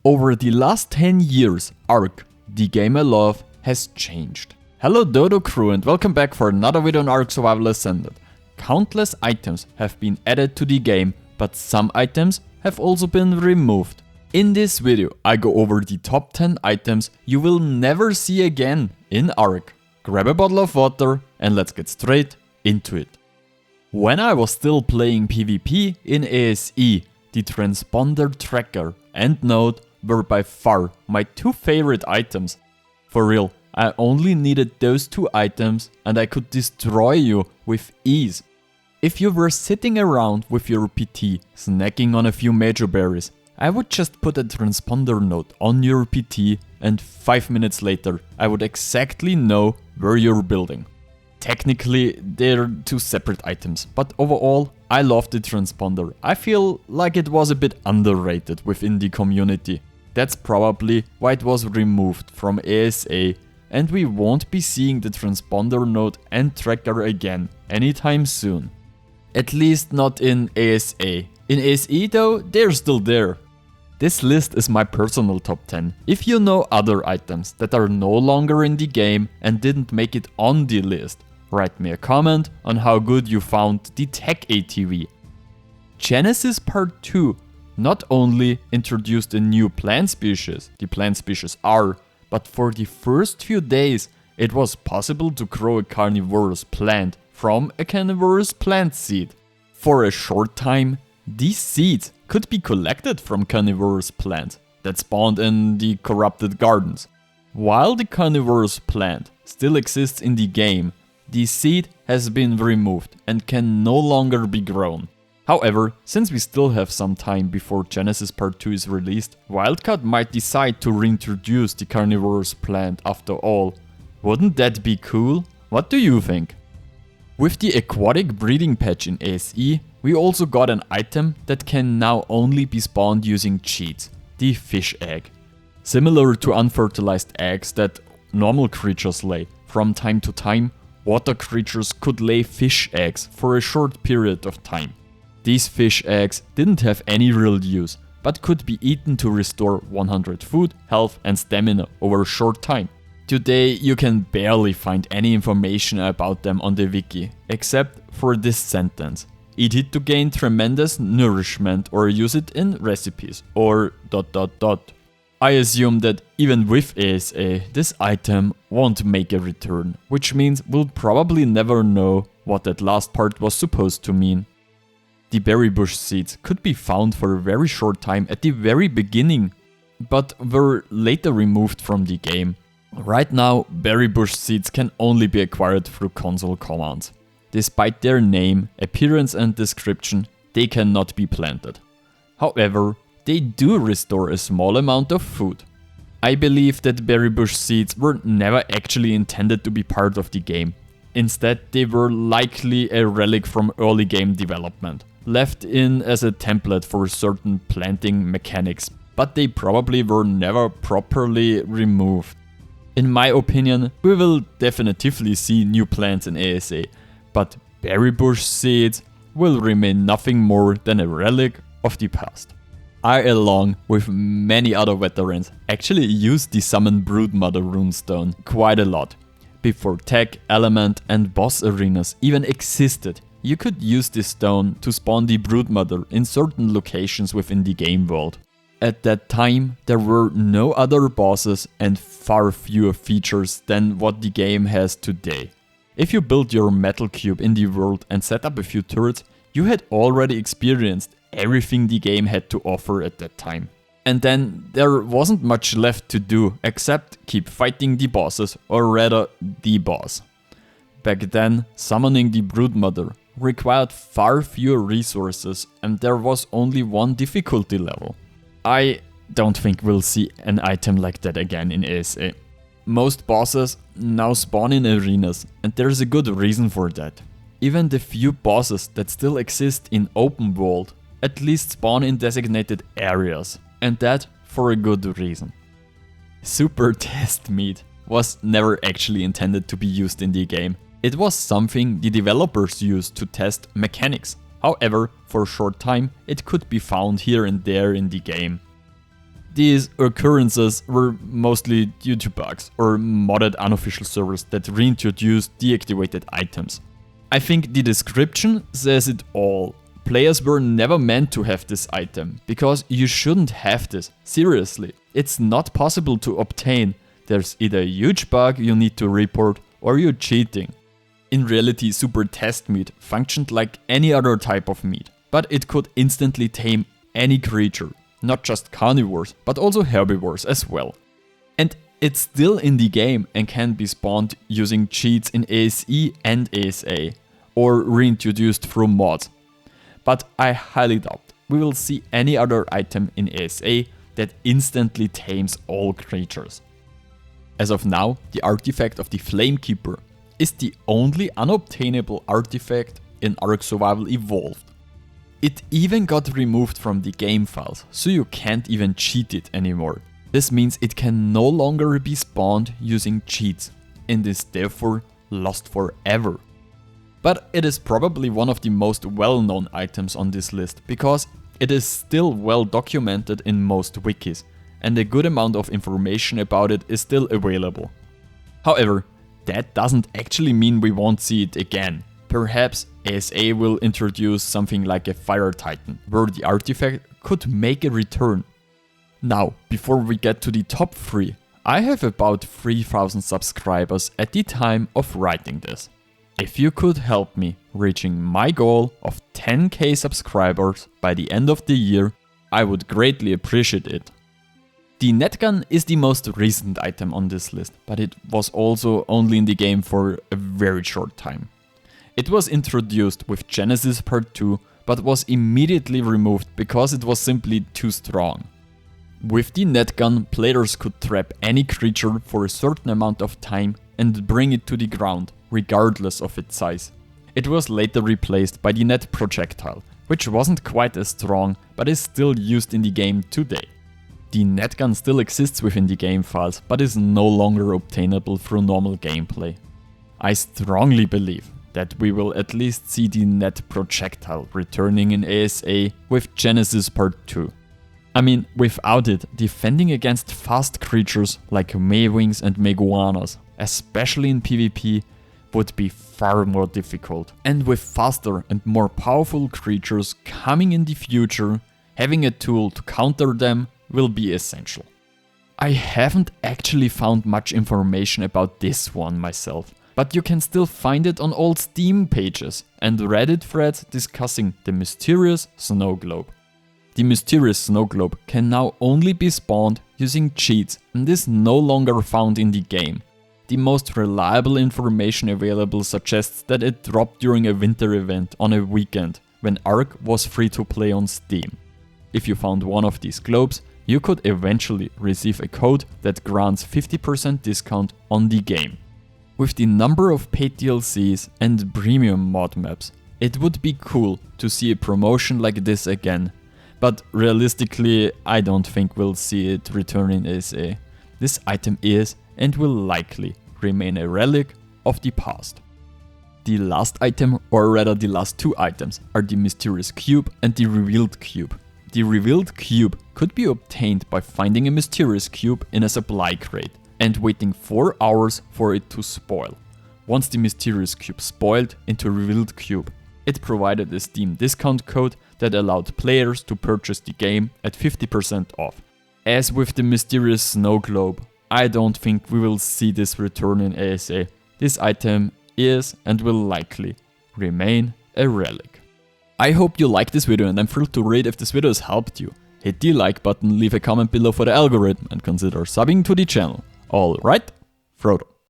Over the last 10 years, ARK, the game I love, has changed. Hello Dodo crew and welcome back for another video on ARK Survival Ascended. Countless items have been added to the game, but some items have also been removed. In this video, I go over the top 10 items you will never see again in ARK. Grab a bottle of water and let's get straight into it. When I was still playing PvP in ASE, the transponder tracker and node were by far my two favorite items. For real, I only needed those two items and I could destroy you with ease. If you were sitting around with your PT, snacking on a few major berries, I would just put a transponder node on your PT and 5 minutes later I would exactly know where you're building. Technically, they're two separate items, but overall, I love the transponder. I feel like it was a bit underrated within the community. That's probably why it was removed from ASA, and we won't be seeing the transponder node and tracker again anytime soon. At least not in ASA. In ASE though, they're still there. This list is my personal top 10. If you know other items that are no longer in the game and didn't make it on the list, write me a comment on how good you found the Tech ATV. Genesis Part 2 not only introduced a new plant species, the plant species R, but for the first few days it was possible to grow a carnivorous plant from a carnivorous plant seed. For a short time, these seeds could be collected from carnivorous plants that spawned in the corrupted gardens. While the carnivorous plant still exists in the game, the seed has been removed and can no longer be grown. However, since we still have some time before Genesis Part 2 is released, Wildcard might decide to reintroduce the carnivorous plant after all. Wouldn't that be cool? What do you think? With the aquatic breeding patch in ASE, we also got an item that can now only be spawned using cheats, the fish egg. Similar to unfertilized eggs that normal creatures lay, from time to time, water creatures could lay fish eggs for a short period of time. These fish eggs didn't have any real use, but could be eaten to restore 100 food, health and stamina over a short time. Today you can barely find any information about them on the wiki, except for this sentence. Eat it to gain tremendous nourishment or use it in recipes, or ... I assume that even with ASA, this item won't make a return, which means we'll probably never know what that last part was supposed to mean. The berry bush seeds could be found for a very short time at the very beginning, but were later removed from the game. Right now, berry bush seeds can only be acquired through console commands. Despite their name, appearance and description, they cannot be planted. However, they do restore a small amount of food. I believe that berry bush seeds were never actually intended to be part of the game. Instead, they were likely a relic from early game development, left in as a template for certain planting mechanics, but they probably were never properly removed. In my opinion, we will definitively see new plants in ASA, but berry bush seeds will remain nothing more than a relic of the past. I, along with many other veterans, actually used the Summon Broodmother runestone quite a lot. Before tech, element and boss arenas even existed, you could use this stone to spawn the Broodmother in certain locations within the game world. At that time, there were no other bosses and far fewer features than what the game has today. If you built your metal cube in the world and set up a few turrets, you had already experienced everything the game had to offer at that time. And then there wasn't much left to do except keep fighting the bosses, or rather the boss. Back then, summoning the Broodmother required far fewer resources and there was only one difficulty level. I don't think we'll see an item like that again in ASA. Most bosses now spawn in arenas and there's a good reason for that. Even the few bosses that still exist in open world at least spawn in designated areas, and that for a good reason. Super test meat was never actually intended to be used in the game. It was something the developers used to test mechanics. However, for a short time it could be found here and there in the game. These occurrences were mostly due to bugs or modded unofficial servers that reintroduced deactivated items. I think the description says it all. Players were never meant to have this item, because you shouldn't have this, seriously. It's not possible to obtain. There's either a huge bug you need to report or you're cheating. In reality, super test meat functioned like any other type of meat, but it could instantly tame any creature, not just carnivores, but also herbivores as well. And it's still in the game and can be spawned using cheats in ASE and ASA, or reintroduced through mods. But I highly doubt we will see any other item in ASA that instantly tames all creatures. As of now, the artifact of the Flamekeeper is the only unobtainable artifact in ARK Survival Evolved. It even got removed from the game files, so you can't even cheat it anymore. This means it can no longer be spawned using cheats, and is therefore lost forever. But it is probably one of the most well-known items on this list, because it is still well documented in most wikis, and a good amount of information about it is still available. However, that doesn't actually mean we won't see it again. Perhaps ASA will introduce something like a Fire Titan, where the artifact could make a return. Now, before we get to the top 3, I have about 3000 subscribers at the time of writing this. If you could help me reaching my goal of 10k subscribers by the end of the year, I would greatly appreciate it. The netgun is the most recent item on this list, but it was also only in the game for a very short time. It was introduced with Genesis Part 2, but was immediately removed because it was simply too strong. With the netgun, players could trap any creature for a certain amount of time and bring it to the ground, regardless of its size. It was later replaced by the net projectile, which wasn't quite as strong, but is still used in the game today. The netgun still exists within the game files, but is no longer obtainable through normal gameplay. I strongly believe that we will at least see the net projectile returning in ASA with Genesis Part 2. I mean, without it, defending against fast creatures like Maywings and Meguanas, especially in PvP, would be far more difficult. And with faster and more powerful creatures coming in the future, having a tool to counter them will be essential. I haven't actually found much information about this one myself, but you can still find it on old Steam pages and Reddit threads discussing the mysterious snow globe. The mysterious snow globe can now only be spawned using cheats and is no longer found in the game. The most reliable information available suggests that it dropped during a winter event on a weekend when ARK was free to play on Steam. If you found one of these globes, you could eventually receive a code that grants 50% discount on the game. With the number of paid DLCs and premium mod maps, it would be cool to see a promotion like this again. But realistically, I don't think we'll see it return in ASA. This item is and will likely remain a relic of the past. The last item, or rather the last two items, are the Mysterious Cube and the Revealed Cube. The Revealed Cube could be obtained by finding a Mysterious Cube in a supply crate and waiting 4 hours for it to spoil. Once the Mysterious Cube spoiled into a Revealed Cube, it provided a Steam discount code that allowed players to purchase the game at 50% off. As with the Mysterious Snow Globe, I don't think we will see this return in ASA. This item is and will likely remain a relic. I hope you liked this video, and I'm thrilled to read if this video has helped you. Hit the like button, leave a comment below for the algorithm, and consider subbing to the channel. Alright, Frodo.